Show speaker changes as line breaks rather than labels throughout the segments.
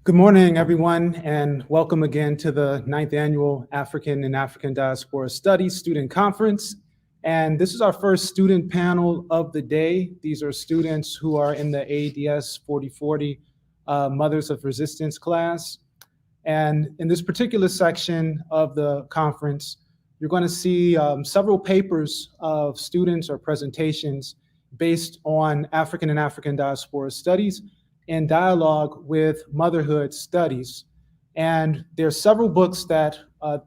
Good morning, everyone, and welcome again to the 9th Annual African and African Diaspora Studies Student Conference. And this is our first student panel of the day. These are students who are in the ADS 4040 Mothers of Resistance class. And in this particular section of the conference, you're going to see several papers of students or presentations based on African and African Diaspora Studies in dialogue with motherhood studies. And there are several books that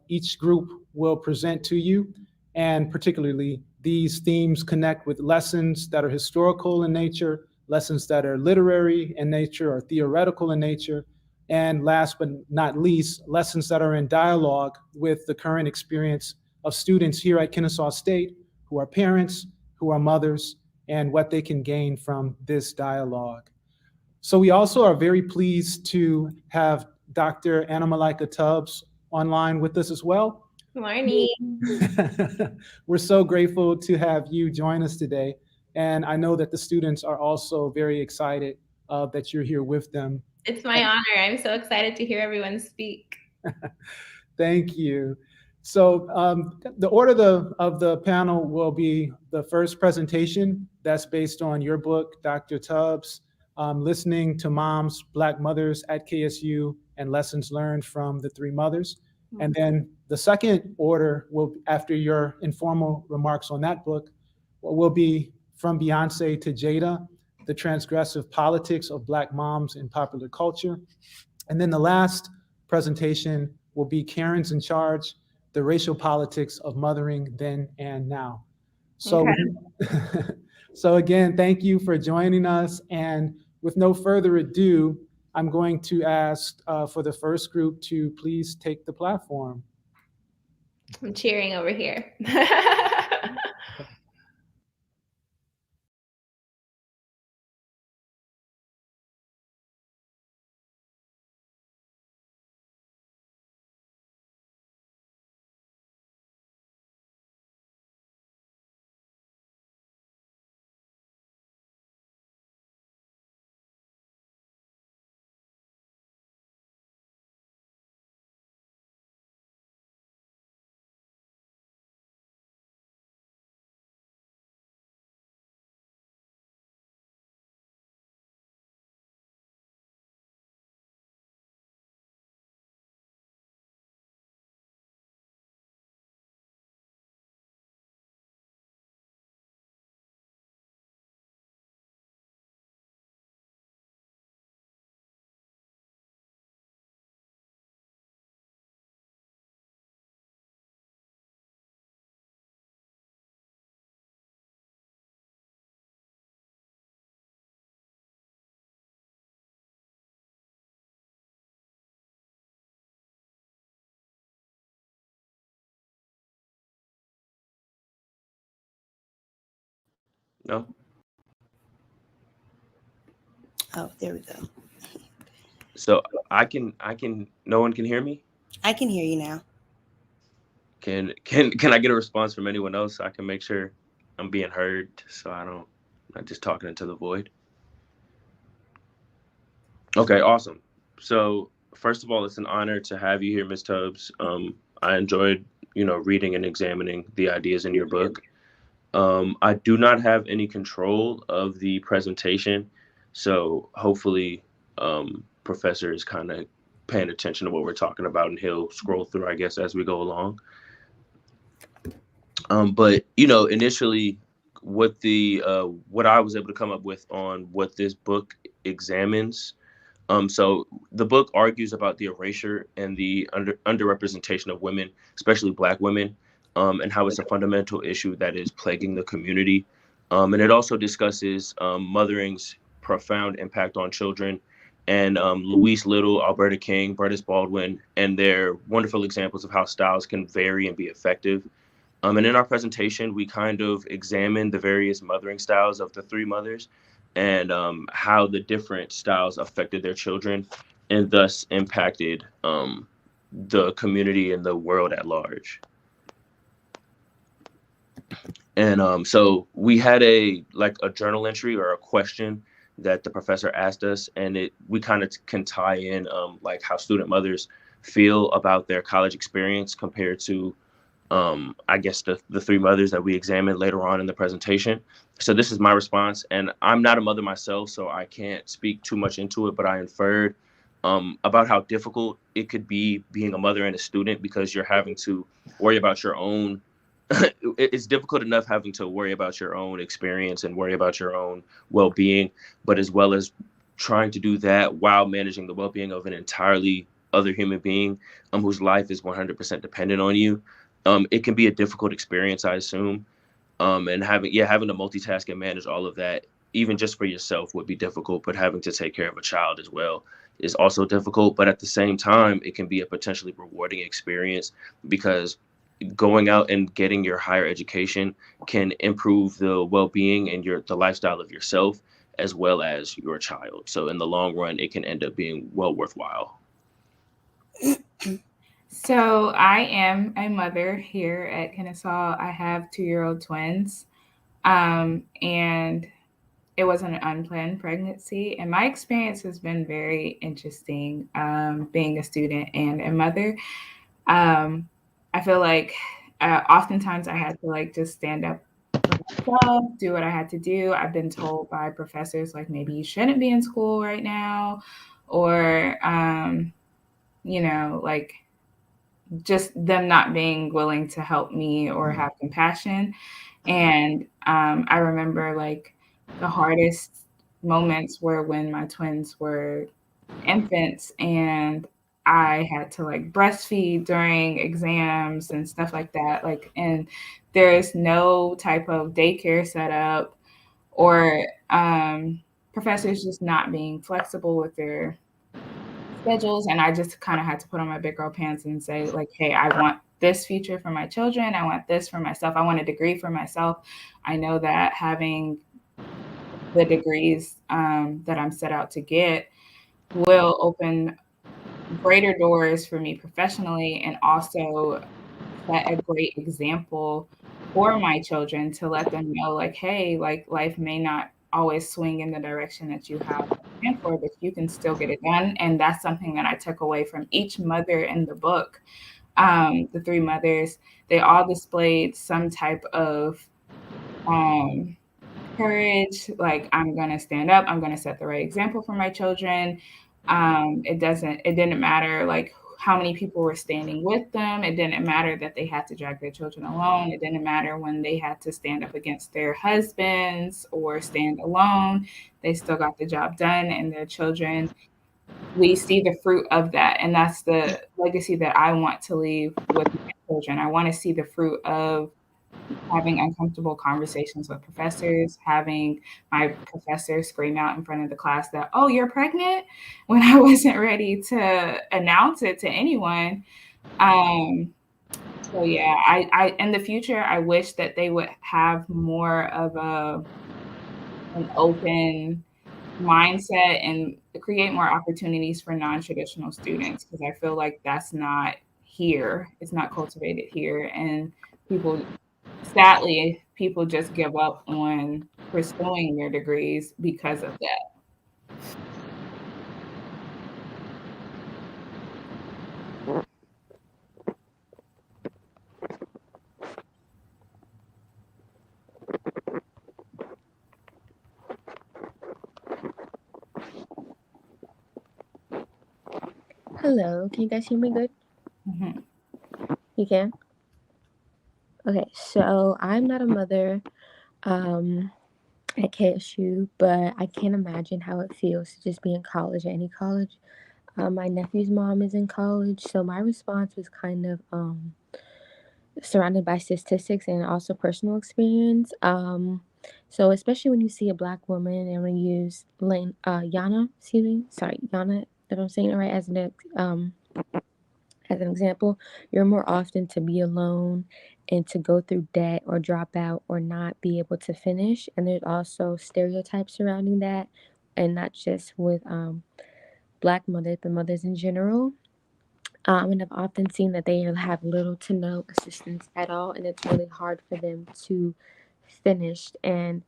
each group will present to you, and particularly these themes connect with lessons that are historical in nature, lessons that are literary in nature or theoretical in nature, and last but not least, lessons that are in dialogue with the current experience of students here at Kennesaw State who are parents, who are mothers, and what they can gain from this dialogue. So we also are very pleased to have Dr. Anna Malaika Tubbs online with us as well.
Good morning.
We're so grateful to have you join us today. And I know that the students are also very excited that you're here with them.
It's my honor. I'm so excited to hear everyone speak.
Thank you. So the order of the panel will be the first presentation that's based on your book, Dr. Tubbs, Listening to Moms, Black Mothers at KSU and Lessons Learned from the Three Mothers. And then the second order will, after your informal remarks on that book, will be From Beyonce to Jada, The Transgressive Politics of Black Moms in Popular Culture. And then the last presentation will be Karen's in Charge, The Racial Politics of Mothering Then and Now. So, okay. So again, thank you for joining us. And with no further ado, I'm going to ask for the first group to please take the platform.
I'm cheering over here.
No.
Oh, there we go.
So I can. No one can hear me.
I can hear you now.
Can I get a response from anyone else so I can make sure I'm being heard, so I'm not just talking into the void? Okay, awesome. So first of all, it's an honor to have you here, Ms. Tubbs. I enjoyed, reading and examining the ideas in your book. I do not have any control of the presentation, so hopefully Professor is kind of paying attention to what we're talking about, and he'll scroll through, I guess, as we go along. But initially, what I was able to come up with on what this book examines. So the book argues about the erasure and the underrepresentation of women, especially Black women, and how it's a fundamental issue that is plaguing the community. And it also discusses mothering's profound impact on children, and Louise Little, Alberta King, Berdis Baldwin, and their wonderful examples of how styles can vary and be effective. And in our presentation, we kind of examine the various mothering styles of the three mothers and how the different styles affected their children and thus impacted the community and the world at large. And so we had a journal entry or a question that the professor asked us, and we kind of can tie in like how student mothers feel about their college experience compared to I guess the three mothers that we examined later on in the presentation. So this is my response, and I'm not a mother myself, so I can't speak too much into it, but I inferred about how difficult it could be being a mother and a student, because you're having to worry about your own it's difficult enough having to worry about your own experience and worry about your own well-being, but as well as trying to do that while managing the well-being of an entirely other human being whose life is 100% dependent on you. It can be a difficult experience, I assume. And having to multitask and manage all of that, even just for yourself, would be difficult, but having to take care of a child as well is also difficult. But at the same time, it can be a potentially rewarding experience, because going out and getting your higher education can improve the well-being and the lifestyle of yourself as well as your child. So in the long run, it can end up being well worthwhile.
So I am a mother here at Kennesaw. I have 2-year-old twins, and it was an unplanned pregnancy. And my experience has been very interesting, being a student and a mother. I feel like oftentimes I had to like just stand up for myself, do what I had to do. I've been told by professors like maybe you shouldn't be in school right now, or like just them not being willing to help me or have compassion. And I remember like the hardest moments were when my twins were infants and I had to like breastfeed during exams and stuff like that. Like, and there's no type of daycare set up, or professors just not being flexible with their schedules. And I just kind of had to put on my big girl pants and say like, hey, I want this future for my children. I want this for myself. I want a degree for myself. I know that having the degrees that I'm set out to get will open greater doors for me professionally, and also set a great example for my children to let them know like, hey, like life may not always swing in the direction that you have planned for, but you can still get it done. And that's something that I took away from each mother in the book. The three mothers, they all displayed some type of courage, like I'm going to stand up, I'm going to set the right example for my children. It didn't matter like how many people were standing with them. It didn't matter that they had to drag their children alone. It didn't matter when they had to stand up against their husbands or stand alone. They still got the job done, and their children, we see the fruit of that. And that's the legacy that I want to leave with my children. I want to see the fruit of having uncomfortable conversations with professors, having my professor scream out in front of the class that, oh, you're pregnant, when I wasn't ready to announce it to anyone. So yeah, I in the future, I wish that they would have more of an open mindset and create more opportunities for non-traditional students, because I feel like that's not here. It's not cultivated here. And sadly, people just give up on pursuing their degrees because of that.
Hello, can you guys hear me good?
Mm-hmm.
You can? Okay, so I'm not a mother at KSU, but I can't imagine how it feels to just be in college, any college. My nephew's mom is in college, so my response was kind of surrounded by statistics and also personal experience. So especially when you see a Black woman, and when you use Yahnah, if I'm saying it right, as an example, you're more often to be alone and to go through debt or drop out or not be able to finish. And there's also stereotypes surrounding that, and not just with Black mothers, but mothers in general. And I've often seen that they have little to no assistance at all, and it's really hard for them to finish. And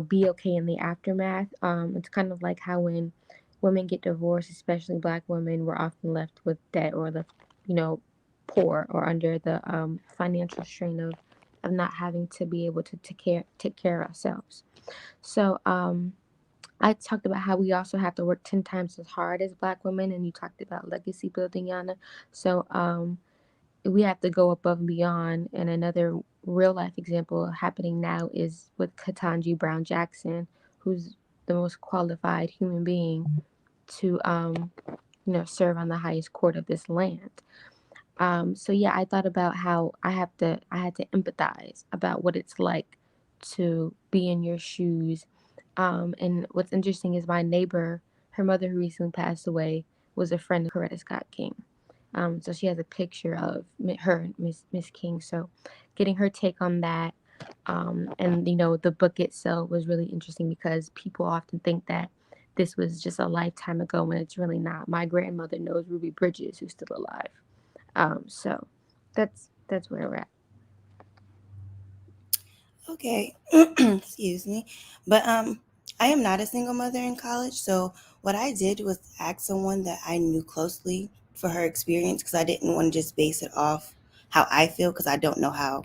be okay in the aftermath. It's kind of like how when women get divorced, especially Black women, we're often left with debt or left, poor or under the financial strain of not having to be able to take care of ourselves. So I talked about how we also have to work 10 times as hard as Black women, and you talked about legacy building, Yahnah. So we have to go above and beyond. And another real life example happening now is with Ketanji Brown Jackson, who's the most qualified human being to serve on the highest court of this land. So yeah, I thought about how I had to empathize about what it's like to be in your shoes. And what's interesting is my neighbor, her mother who recently passed away, was a friend of Coretta Scott King. So she has a picture of her, Miss King. So getting her take on that, and the book itself was really interesting because people often think that this was just a lifetime ago when it's really not. My grandmother knows Ruby Bridges, who's still alive. So that's where we're at.
Okay, excuse me, but I am not a single mother in college. So what I did was ask someone that I knew closely for her experience because I didn't want to just base it off how I feel because I don't know how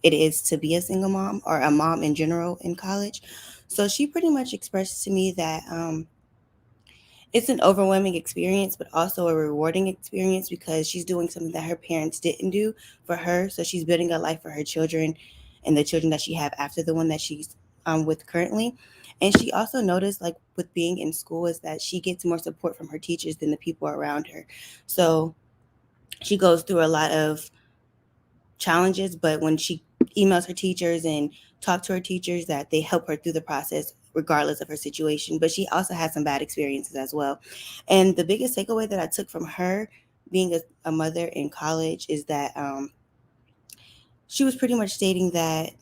it is to be a single mom or a mom in general in college. So she pretty much expressed to me that it's an overwhelming experience, but also a rewarding experience because she's doing something that her parents didn't do for her. So she's building a life for her children and the children that she have after the one that she's with currently. And she also noticed, like with being in school, is that she gets more support from her teachers than the people around her. So she goes through a lot of challenges, but when she emails her teachers and talk to her teachers, that they help her through the process regardless of her situation. But she also had some bad experiences as well. And the biggest takeaway that I took from her being a mother in college is that she was pretty much stating that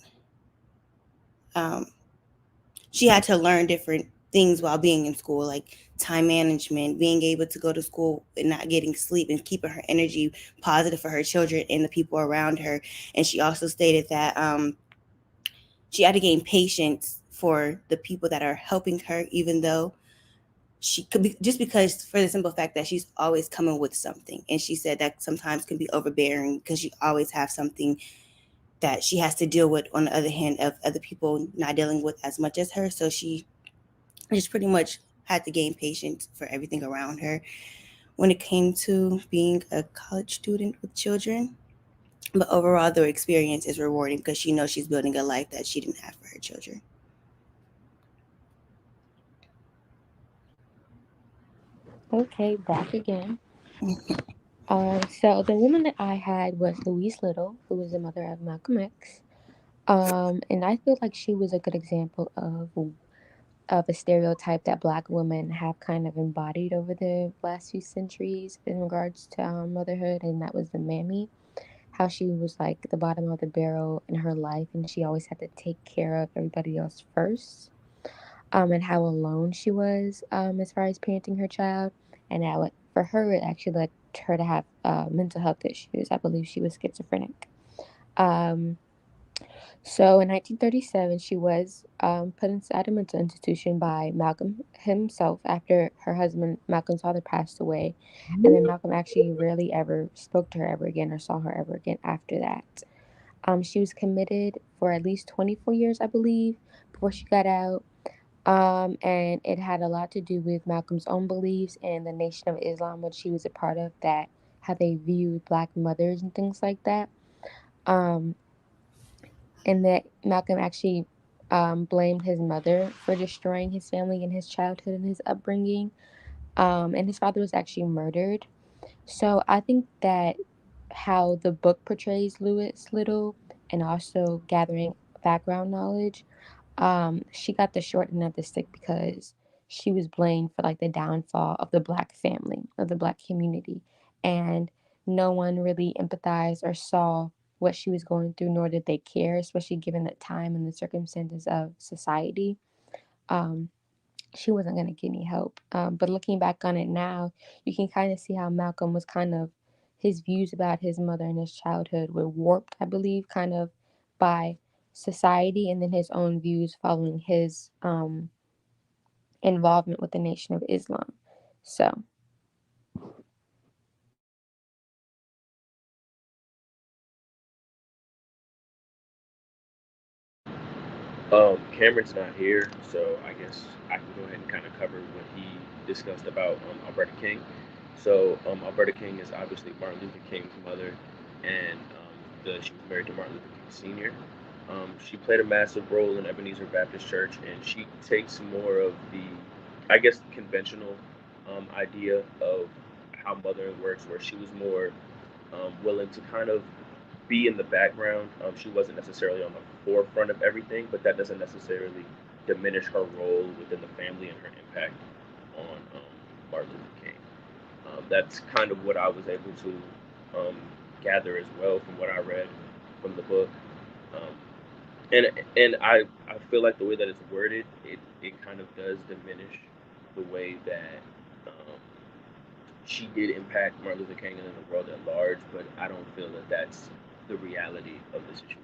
she had to learn different things while being in school, like time management, being able to go to school and not getting sleep and keeping her energy positive for her children and the people around her. And she also stated that she had to gain patience for the people that are helping her, even though she could be, just because for the simple fact that she's always coming with something. And she said that sometimes can be overbearing because she always have something that she has to deal with on the other hand of other people not dealing with as much as her. So she just pretty much had to gain patience for everything around her when it came to being a college student with children. But overall, the experience is rewarding because she knows she's building a life that she didn't have for her children.
Okay, back again. So the woman that I had was Louise Little, who was the mother of Malcolm X. And I feel like she was a good example of a stereotype that Black women have kind of embodied over the last few centuries in regards to motherhood, and that was the mammy. How she was like the bottom of the barrel in her life, and she always had to take care of everybody else first. And how alone she was as far as parenting her child, and how for her it actually led her to have mental health issues. I believe she was schizophrenic. Um, so in 1937, she was put inside a mental institution by Malcolm himself after her husband, Malcolm's father, passed away. And then Malcolm actually rarely ever spoke to her ever again or saw her ever again after that. She was committed for at least 24 years, I believe, before she got out. And it had a lot to do with Malcolm's own beliefs and the Nation of Islam, which she was a part of, that how they viewed Black mothers and things like that. Um, and that Malcolm actually blamed his mother for destroying his family and his childhood and his upbringing. And his father was actually murdered. So I think that how the book portrays Louise Little and also gathering background knowledge, she got the short end of the stick because she was blamed for like the downfall of the Black family, of the Black community. And no one really empathized or saw what she was going through, nor did they care, especially given the time and the circumstances of society. Um, she wasn't going to get any help. But looking back on it now, you can kind of see how Malcolm was kind of, his views about his mother and his childhood were warped, I believe, kind of by society, and then his own views following his involvement with the Nation of Islam. So
Cameron's not here, so I guess I can go ahead and kind of cover what he discussed about Alberta King. So Alberta King is obviously Martin Luther King's mother, and she was married to Martin Luther King Sr. She played a massive role in Ebenezer Baptist Church, and she takes more of the, I guess, conventional idea of how mothering works, where she was more willing to kind of be in the background. She wasn't necessarily on the forefront of everything, but that doesn't necessarily diminish her role within the family and her impact on Martin Luther King. That's kind of what I was able to gather as well from what I read from the book. And I feel like the way that it's worded, it kind of does diminish the way that she did impact Martin Luther King and the world at large, but I don't feel that that's the reality of the situation.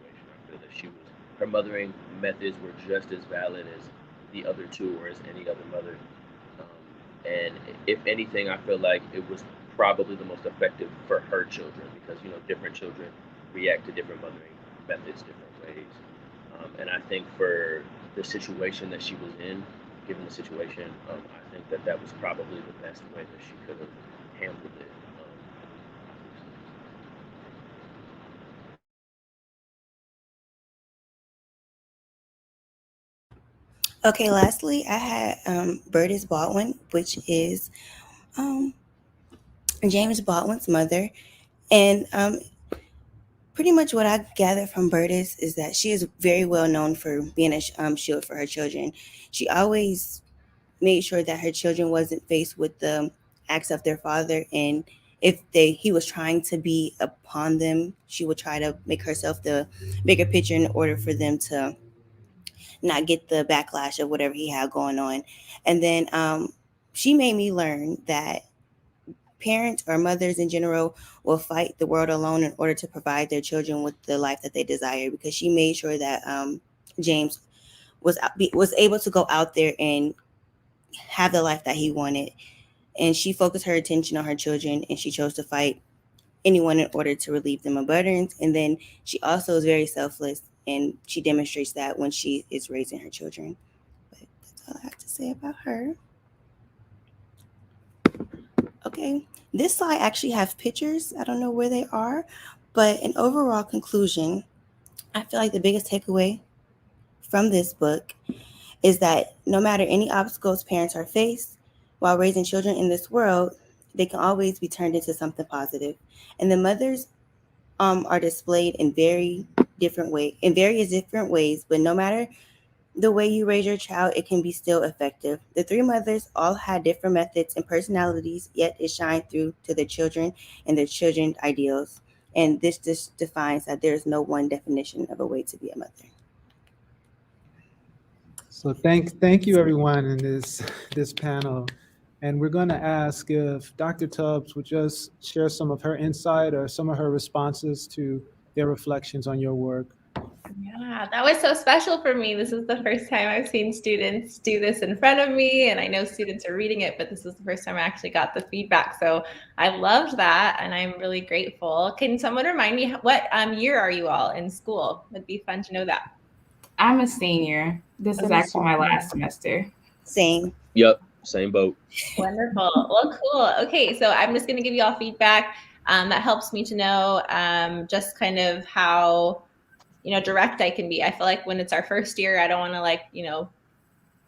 I feel that her mothering methods were just as valid as the other two or as any other mother. And if anything, I feel like it was probably the most effective for her children because, different children react to different mothering methods different ways. And I think for the situation that she was in, given the situation, I think that was probably the best way that she could have handled it.
Okay, lastly, I had Berdis Baldwin, which is James Baldwin's mother. And pretty much what I gathered from Berdis is that she is very well known for being a shield for her children. She always made sure that her children wasn't faced with the acts of their father, and if he was trying to be upon them, she would try to make herself the bigger picture in order for them to not get the backlash of whatever he had going on. And then she made me learn that parents or mothers in general will fight the world alone in order to provide their children with the life that they desire, because she made sure that James was able to go out there and have the life that he wanted. And she focused her attention on her children, and she chose to fight anyone in order to relieve them of burdens. And then she also is very selfless, and she demonstrates that when she is raising her children. But that's all I have to say about her. Okay, this slide actually has pictures. I don't know where they are, but an overall conclusion, I feel like the biggest takeaway from this book is that no matter any obstacles parents are faced while raising children in this world, they can always be turned into something positive. And the mothers are displayed in various different ways, but no matter the way you raise your child, it can be still effective. The three mothers all had different methods and personalities, yet it shined through to their children and their children's ideals. And this just defines that there's no one definition of a way to be a mother.
So thank you everyone in this panel. And we're going to ask if Dr. Tubbs would just share some of her insight or some of her responses to their reflections on your work.
Yeah, that was so special for me. This is the first time I've seen students do this in front of me, and I know students are reading it, but this is the first time I actually got the feedback. So I loved that, and I'm really grateful. Can someone remind me what year are you all in school? It'd be fun to know that.
I'm a senior. This is actually my last semester.
Same.
Yep, same boat.
Wonderful. Well, cool. Okay, so I'm just going to give you all feedback. That helps me to know just kind of how direct I can be. I feel like when it's our first year, I don't want to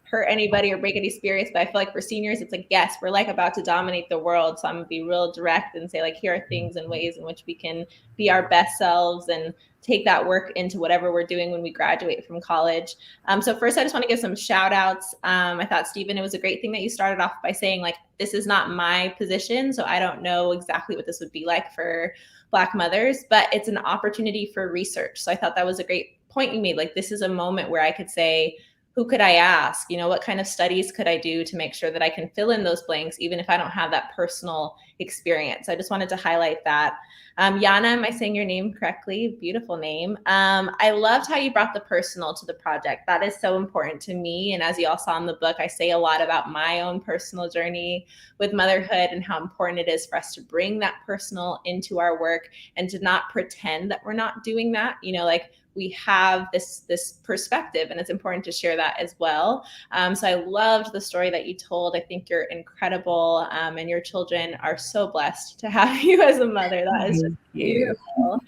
hurt anybody or break any spirits, but I feel like for seniors, it's like, yes, we're about to dominate the world. So I'm gonna be real direct and say here are things and ways in which we can be our best selves and take that work into whatever we're doing when we graduate from college. So first, I just want to give some shout outs. I thought, Stephen, it was a great thing that you started off by saying this is not my position. So I don't know exactly what this would be like for Black mothers, but it's an opportunity for research. So I thought that was a great point you made. This is a moment where I could say, who could I ask? What kind of studies could I do to make sure that I can fill in those blanks, even if I don't have that personal experience. So I just wanted to highlight that. Yahnah, am I saying your name correctly? Beautiful name. I loved how you brought the personal to the project. That is so important to me. And as you all saw in the book, I say a lot about my own personal journey with motherhood and how important it is for us to bring that personal into our work and to not pretend that we're not doing that. Like we have this perspective, and it's important to share that as well. So I loved the story that you told. I think you're incredible, and your children are so blessed to have you as a mother. That is just beautiful.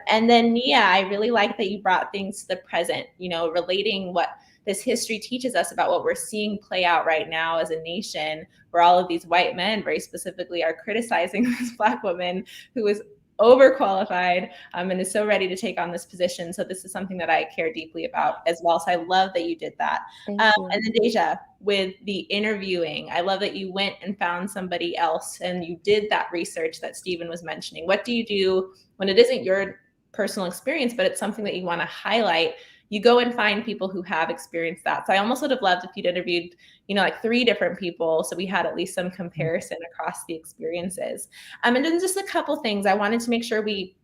And then Nia, I really like that you brought things to the present, relating what this history teaches us about what we're seeing play out right now as a nation, where all of these white men very specifically are criticizing this Black woman who is overqualified and is so ready to take on this position. So this is something that I care deeply about as well. So I love that you did that.
Thank you.
And then Deja, with the interviewing, I love that you went and found somebody else and you did that research that Stephen was mentioning. What do you do when it isn't your personal experience, but it's something that you want to highlight? You go and find people who have experienced that. So I almost would have loved if you'd interviewed, like 3 different people, so we had at least some comparison across the experiences. And then just a couple things. I wanted to make sure we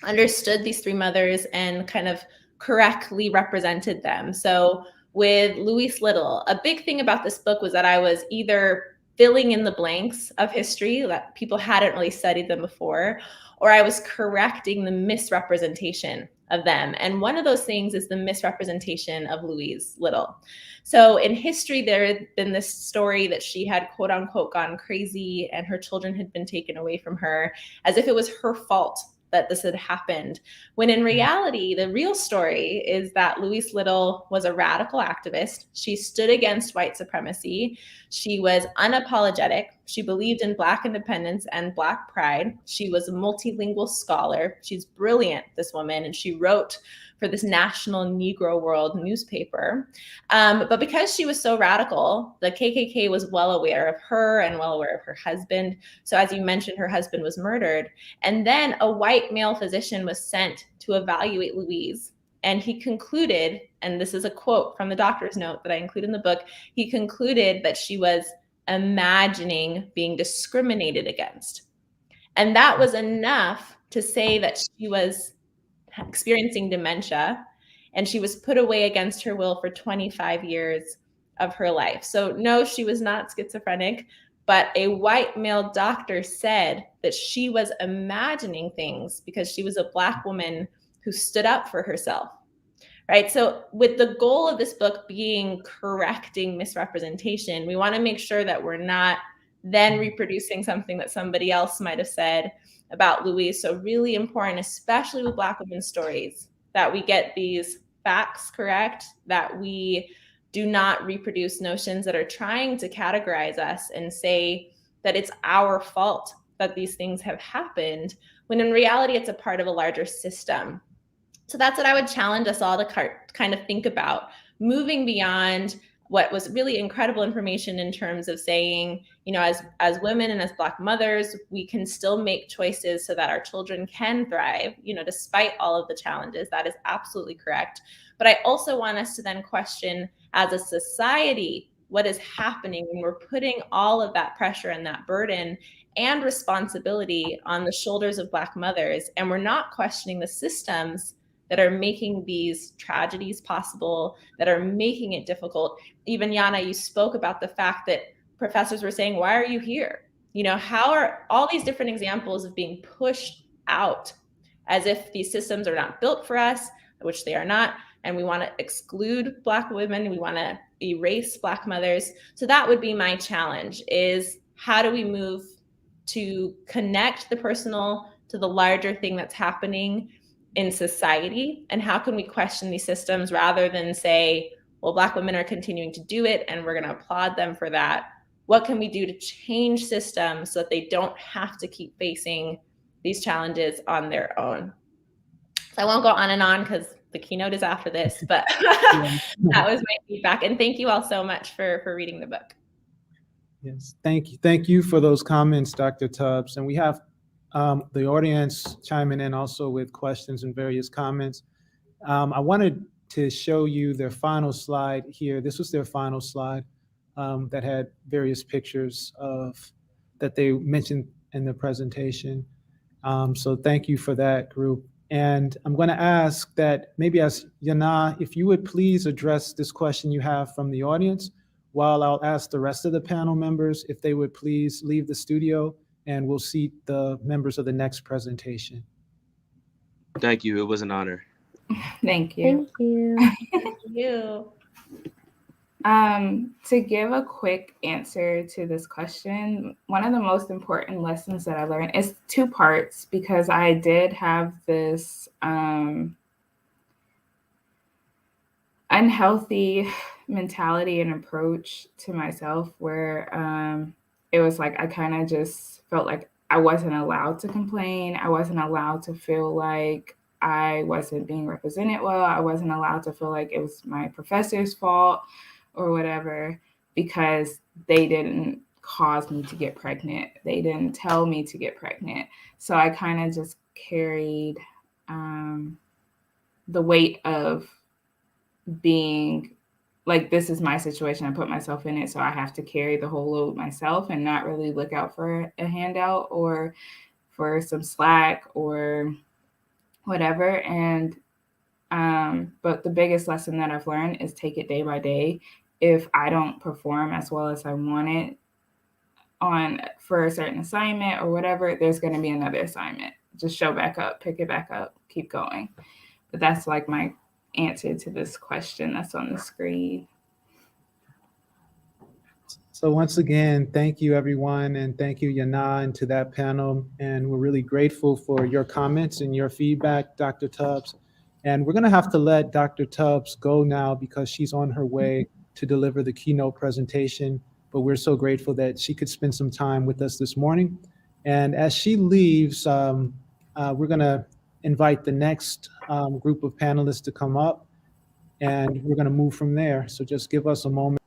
understood these 3 mothers and kind of correctly represented them. So with Louise Little, a big thing about this book was that I was either filling in the blanks of history that people hadn't really studied them before, or I was correcting the misrepresentation of them. And one of those things is the misrepresentation of Louise Little. So in history, there had been this story that she had quote unquote gone crazy and her children had been taken away from her, as if it was her fault that this had happened. When in reality, the real story is that Louise Little was a radical activist. She stood against white supremacy. She was unapologetic. She believed in Black independence and Black pride. She was a multilingual scholar. She's brilliant, this woman, and she wrote for this national Negro World newspaper. But because she was so radical, the KKK was well aware of her and well aware of her husband. So as you mentioned, her husband was murdered. And then a white male physician was sent to evaluate Louise. And he concluded, and this is a quote from the doctor's note that I include in the book, he concluded that she was imagining being discriminated against. And that was enough to say that she was experiencing dementia, and she was put away against her will for 25 years of her life. So no, she was not schizophrenic, but a white male doctor said that she was imagining things because she was a Black woman who stood up for herself, right? So with the goal of this book being correcting misrepresentation, we want to make sure that we're not then reproducing something that somebody else might have said about Louise. So really important, especially with Black women's stories, that we get these facts correct, that we do not reproduce notions that are trying to categorize us and say that it's our fault that these things have happened, when in reality, it's a part of a larger system. So that's what I would challenge us all to kind of think about, moving beyond what was really incredible information in terms of saying, as women and as Black mothers, we can still make choices so that our children can thrive, despite all of the challenges. That is absolutely correct. But I also want us to then question, as a society, what is happening when we're putting all of that pressure and that burden and responsibility on the shoulders of Black mothers, and we're not questioning the systems that are making these tragedies possible, that are making it difficult. Even Yahnah, you spoke about the fact that professors were saying, why are you here? How are all these different examples of being pushed out as if these systems are not built for us, which they are not, and we want to exclude Black women, we want to erase Black mothers. So that would be my challenge, is how do we move to connect the personal to the larger thing that's happening in society, and how can we question these systems rather than say, well, Black women are continuing to do it and we're going to applaud them for that. What can we do to change systems so that they don't have to keep facing these challenges on their own? So I won't go on and on because the keynote is after this, but that was my feedback. And thank you all so much for reading the book.
Yes, thank you. Thank you for those comments, Dr. Tubbs. And we have the audience chiming in also with questions and various comments. I wanted to show you their final slide here. This was their final slide that had various pictures of that they mentioned in the presentation. So thank you for that, group. And I'm going to ask that maybe as Yahnah, if you would please address this question you have from the audience, while I'll ask the rest of the panel members if they would please leave the studio, and we'll seat the members of the next presentation.
Thank you. It was an honor.
Thank you.
Thank you.
Thank you.
To give a quick answer to this question, one of the most important lessons that I learned is two parts, because I did have this unhealthy mentality and approach to myself where it was like I kind of just felt like I wasn't allowed to complain. I wasn't allowed to feel like I wasn't being represented well. I wasn't allowed to feel like it was my professor's fault or whatever, because they didn't cause me to get pregnant. They didn't tell me to get pregnant. So I kind of just carried the weight of being like, this is my situation. I put myself in it, so I have to carry the whole load myself and not really look out for a handout or for some slack or whatever. And but the biggest lesson that I've learned is take it day by day. If I don't perform as well as I want it for a certain assignment or whatever, there's going to be another assignment. Just show back up, pick it back up, keep going. But that's like my answer to this question that's on the screen.
So once again, thank you, everyone, and thank you, Yahnah, and to that panel. And we're really grateful for your comments and your feedback, Dr. Tubbs. And we're going to have to let Dr. Tubbs go now because she's on her way to deliver the keynote presentation. But we're so grateful that she could spend some time with us this morning. And as she leaves, we're going to invite the next group of panelists to come up, and we're going to move from there. So just give us a moment.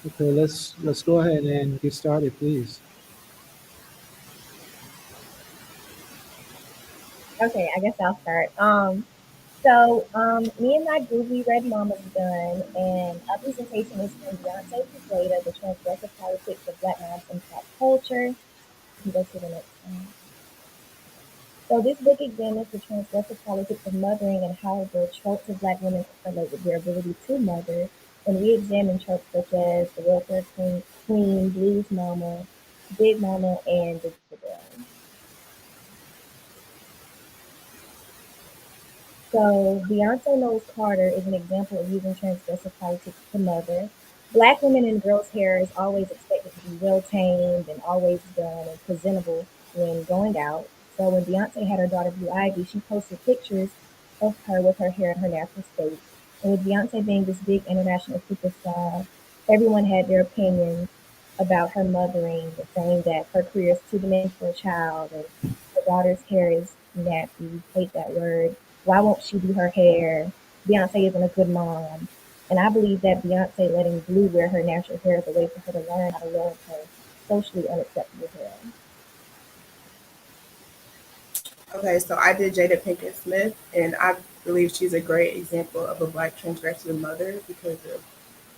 Okay, let's go ahead and get started, please.
Okay, I guess I'll start. Me and my group, we read Mama's Gun, and our presentation is from Beyonce to Jada, the transgressive politics of Black moms in pop culture. You can go to the next one. So this book examines the transgressive politics of mothering and how the tropes of Black women correlate with their ability to mother. And we examine tropes such as the welfare queen, blues mama, big mama, and the girl. So Beyonce Knowles-Carter is an example of using transgressive politics to mother. Black women in girls' hair is always expected to be well-tamed and always done and presentable when going out. So when Beyonce had her daughter Blue Ivy, she posted pictures of her with her hair in her natural state. And with Beyonce being this big international superstar, everyone had their opinions about her mothering, saying that her career is too demanding for a child, and her daughter's hair is nappy, hate that word. Why won't she do her hair? Beyonce isn't a good mom. And I believe that Beyonce letting Blue wear her natural hair is a way for her to learn how to love her socially unacceptable hair.
Okay, so I did Jada Pinkett Smith, and I believe she's a great example of a Black transgressive mother because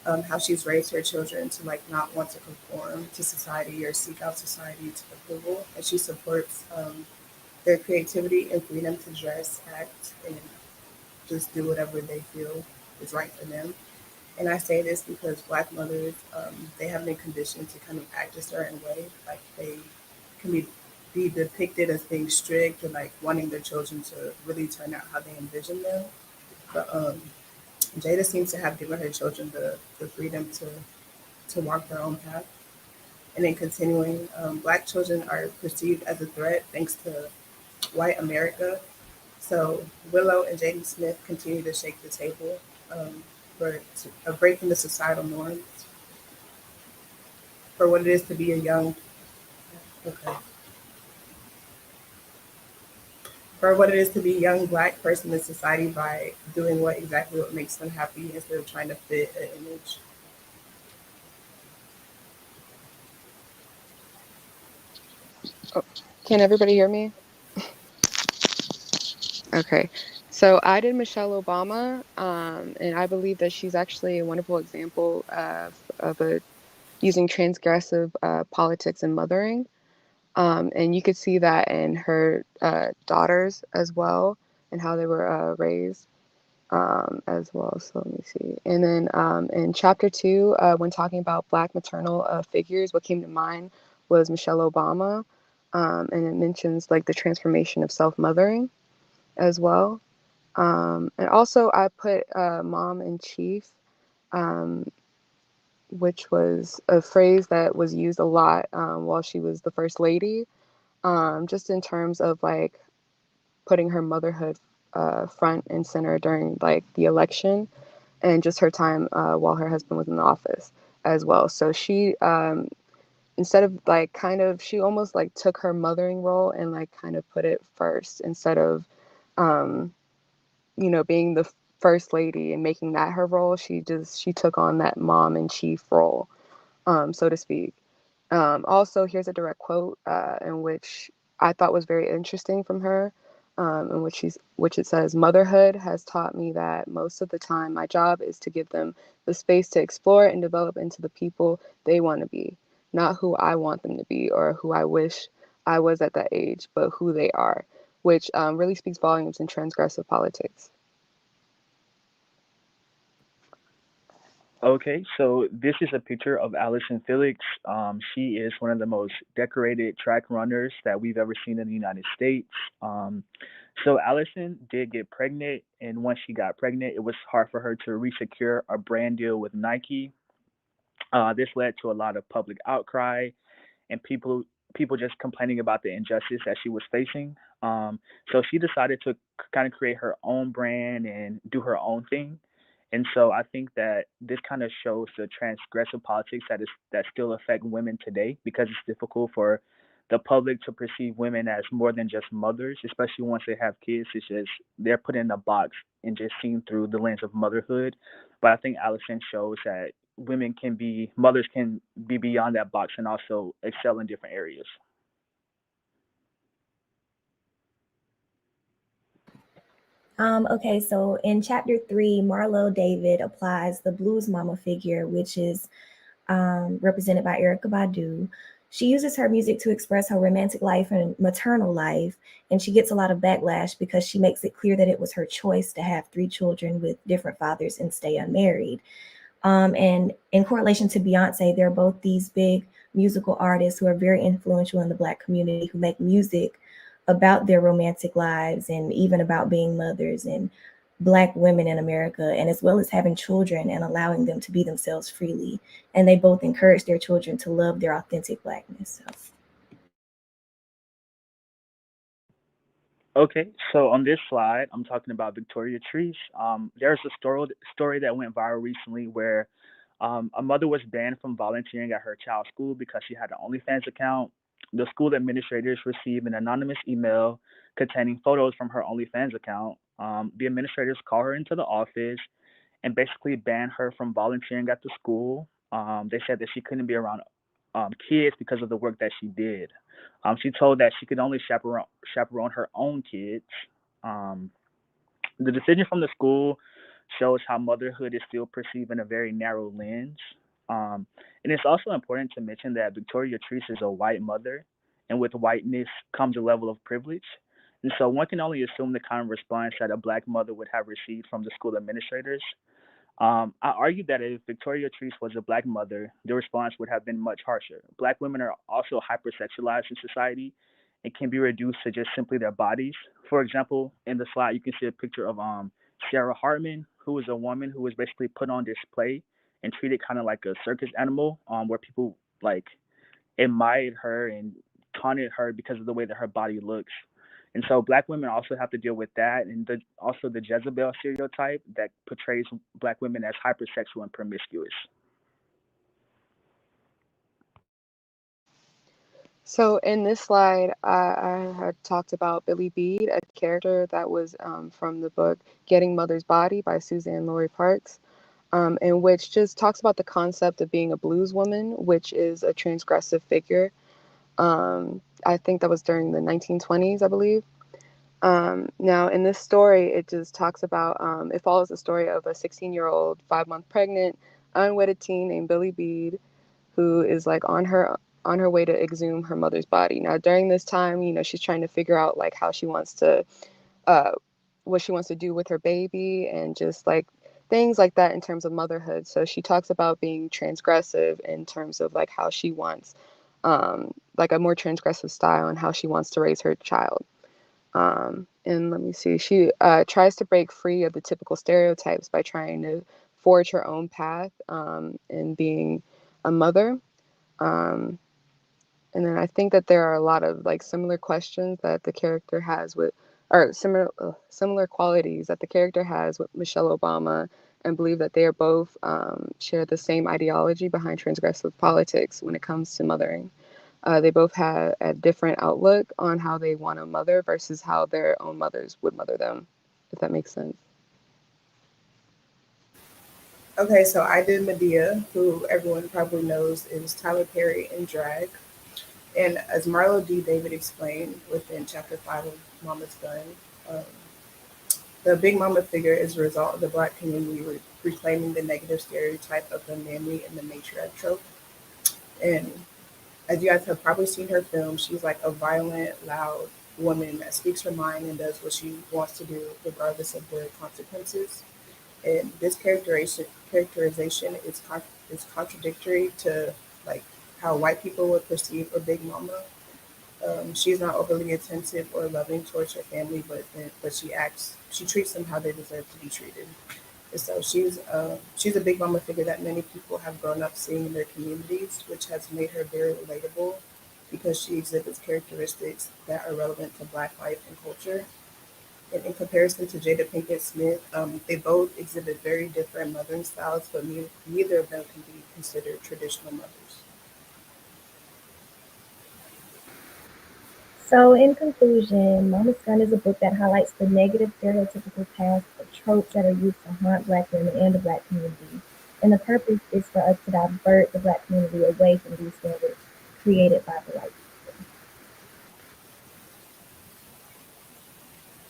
of how she's raised her children to like not want to conform to society or seek out society's approval, and she supports their creativity and freedom to dress, act, and just do whatever they feel is right for them. And I say this because Black mothers, they have been conditioned to kind of act a certain way. Like they can be depicted as being strict and like wanting their children to really turn out how they envision them. But Jada seems to have given her children the freedom to walk their own path. And then continuing, Black children are perceived as a threat thanks to white America. So Willow and Jaden Smith continue to shake the table for a break from the societal norms for what it is to be a young, okay, for what it is to be a young Black person in society by doing what makes them happy instead of trying to fit an image.
Oh, can everybody hear me? Okay. So I did Michelle Obama, and I believe that she's actually a wonderful example of using transgressive politics and mothering. And you could see that in her daughters as well and how they were raised as well. So let me see. And then in chapter 2, when talking about Black maternal figures, what came to mind was Michelle Obama. And it mentions like the transformation of self-mothering as well. And also I put mom in chief, um, which was a phrase that was used a lot while she was the first lady, just in terms of like putting her motherhood front and center during like the election and just her time while her husband was in the office as well. So she, instead of like she almost like took her mothering role and like kind of put it first instead of, um, being the first lady and making that her role. She took on that mom in chief role, so to speak. Also, here's a direct quote in which I thought was very interesting from her, in which it says, "Motherhood has taught me that most of the time my job is to give them the space to explore and develop into the people they want to be, not who I want them to be or who I wish I was at that age, but who they are," which really speaks volumes in transgressive politics.
Okay, so this is a picture of Allyson Felix. She is one of the most decorated track runners that we've ever seen in the United States. So Allyson did get pregnant, and once she got pregnant, it was hard for her to resecure a brand deal with Nike. This led to a lot of public outcry and people just complaining about the injustice that she was facing. So she decided to kind of create her own brand and do her own thing. And so I think that this kind of shows the transgressive politics that still affect women today because it's difficult for the public to perceive women as more than just mothers, especially once they have kids. It's just they're put in a box and just seen through the lens of motherhood. But I think Allyson shows that mothers can be beyond that box and also excel in different areas.
Okay, so in chapter 3, Marlo David applies the blues mama figure, which is represented by Erykah Badu. She uses her music to express her romantic life and maternal life, and she gets a lot of backlash because she makes it clear that it was her choice to have 3 children with different fathers and stay unmarried. And in correlation to Beyonce, they're both these big musical artists who are very influential in the Black community who make music about their romantic lives and even about being mothers and Black women in America, and as well as having children and allowing them to be themselves freely. And they both encourage their children to love their authentic Blackness. So.
Okay, so on this slide, I'm talking about Victoria Triece. There's a story that went viral recently where a mother was banned from volunteering at her child's school because she had an OnlyFans account. The school administrators received an anonymous email containing photos from her OnlyFans account. The administrators called her into the office and basically banned her from volunteering at the school. They said that she couldn't be around kids because of the work that she did. She told that she could only chaperone her own kids. Um, the decision from the school shows how motherhood is still perceived in a very narrow lens. And it's also important to mention that Victoria Triece is a white mother, and with whiteness comes a level of privilege. And so one can only assume the kind of response that a Black mother would have received from the school administrators. I argue that if Victoria Triece was a Black mother, the response would have been much harsher. Black women are also hypersexualized in society and can be reduced to just simply their bodies. For example, in the slide, you can see a picture of Sarah Hartman, who was a woman who was basically put on display and treated kind of like a circus animal, where people like admired her and taunted her because of the way that her body looks. And so black women also have to deal with that, and also the Jezebel stereotype that portrays black women as hypersexual and promiscuous.
So in this slide, I had talked about Billy Beede, a character that was from the book Getting Mother's Body by Suzanne Lori Parks, in which just talks about the concept of being a blues woman, which is a transgressive figure. I think that was during the 1920s, I believe. Now, in this story, it just talks about, it follows the story of a 16-year-old, 5-month pregnant, unwedded teen named Billy Beede, who is like on her way to exhume her mother's body. Now, during this time, she's trying to figure out like how she wants to, uh, what she wants to do with her baby, and just like things like that in terms of motherhood. So she talks about being transgressive in terms of like how she wants, like a more transgressive style and how she wants to raise her child. And let me see, she tries to break free of the typical stereotypes by trying to forge her own path in being a mother. Um, and then I think that there are a lot of like similar questions that the character has with, or similar qualities that the character has with Michelle Obama, and believe that they are both share the same ideology behind transgressive politics when it comes to mothering. They both have a different outlook on how they want to mother versus how their own mothers would mother them, if that makes sense.
Okay, so I did Madea, who everyone probably knows is Tyler Perry in drag. And as Marlo D. David explained within chapter 5 of Mama's Gun, um, the Big Mama figure is a result of the Black community reclaiming the negative stereotype of the mammy and the matriarch trope. And as you guys have probably seen her film, she's like a violent, loud woman that speaks her mind and does what she wants to do, regardless of the consequences. And this characterization is contradictory to like how white people would perceive a Big Mama. She's not overly attentive or loving towards her family, but she treats them how they deserve to be treated. And so she's a Big Mama figure that many people have grown up seeing in their communities, which has made her very relatable because she exhibits characteristics that are relevant to Black life and culture. And in comparison to Jada Pinkett Smith, they both exhibit very different mothering styles, but neither of them can be considered traditional mothers.
So, in conclusion, Mama's Gun is a book that highlights the negative stereotypical past of tropes that are used to haunt Black women and the Black community. And the purpose is for us to divert the Black community away from these standards created by the white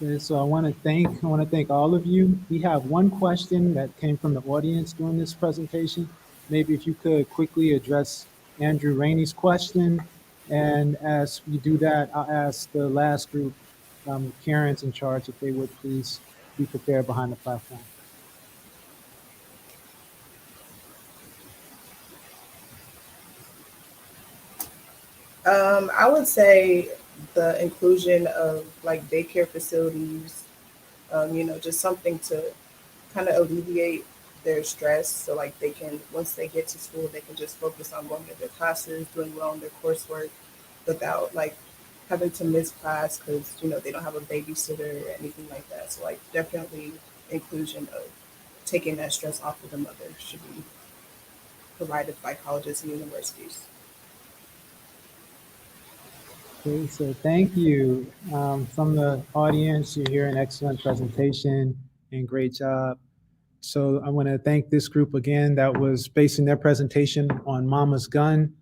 people.
Okay, so I want to thank all of you. We have one question that came from the audience during this presentation. Maybe if you could quickly address Andrew Rainey's question. And as we do that, I'll ask the last group, Karen's in charge, if they would please be prepared behind the platform.
I would say the inclusion of like daycare facilities, just something to kind of alleviate their stress. So like they can, once they get to school, they can just focus on going to their classes, doing well in their coursework without like having to miss class because, they don't have a babysitter or anything like that. So like definitely inclusion of taking that stress off of the mother should be provided by colleges and universities.
Okay, so thank you. From the audience, you hear an excellent presentation and great job. So I want to thank this group again that was basing their presentation on Mama's Gun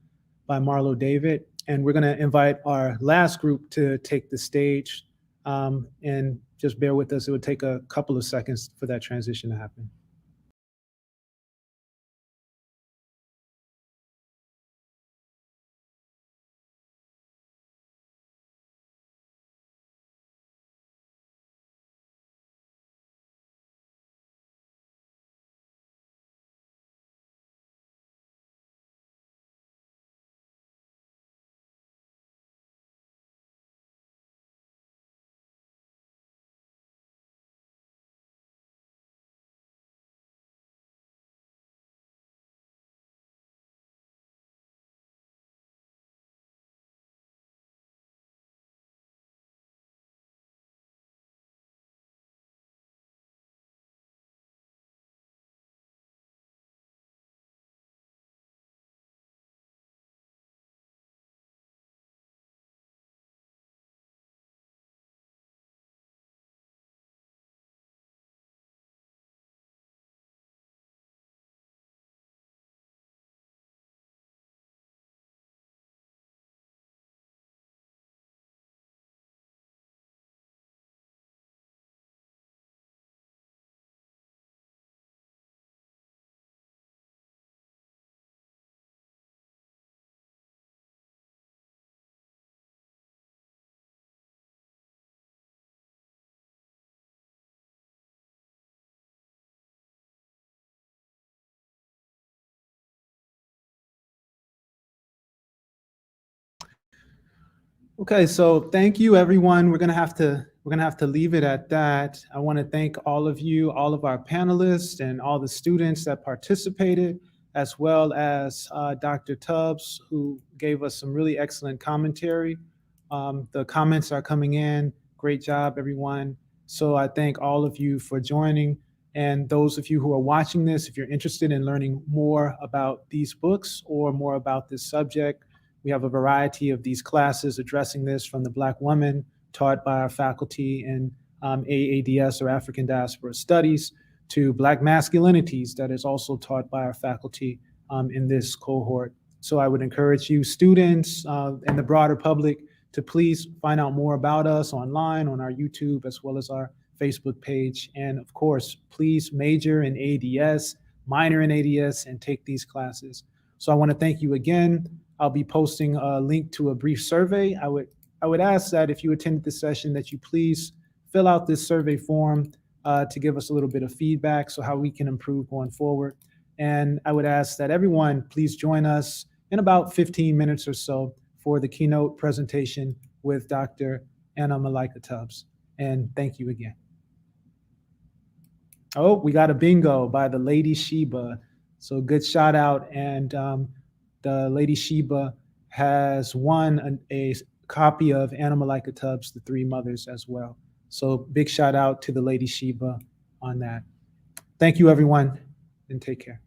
by Marlo David. And we're going to invite our last group to take the stage. And just bear with us, it would take a couple of seconds for that transition to happen. Okay, so thank you, everyone. We're gonna have to leave it at that. I want to thank all of you, all of our panelists, and all the students that participated, as well as Dr. Tubbs, who gave us some really excellent commentary. The comments are coming in. Great job, everyone. So I thank all of you for joining. And those of you who are watching this, if you're interested in learning more about these books or more about this subject, we have a variety of these classes addressing this, from the Black woman taught by our faculty in AADS, or African Diaspora Studies, to Black masculinities that is also taught by our faculty in this cohort. So I would encourage you, students and the broader public, to please find out more about us online on our YouTube as well as our Facebook page. And of course, please major in ADS, minor in ADS, and take these classes. So I want to thank you again. I'll be posting a link to a brief survey. I would ask that if you attended this session that you please fill out this survey form to give us a little bit of feedback, so how we can improve going forward. And I would ask that everyone please join us in about 15 minutes or so for the keynote presentation with Dr. Anna Malaika Tubbs. And thank you again. Oh, we got a bingo by the Lady Sheba. So good shout out. And the Lady Sheba has won a copy of Anna Malaika Tubbs, The Three Mothers, as well. So big shout out to the Lady Sheba on that. Thank you, everyone, and take care.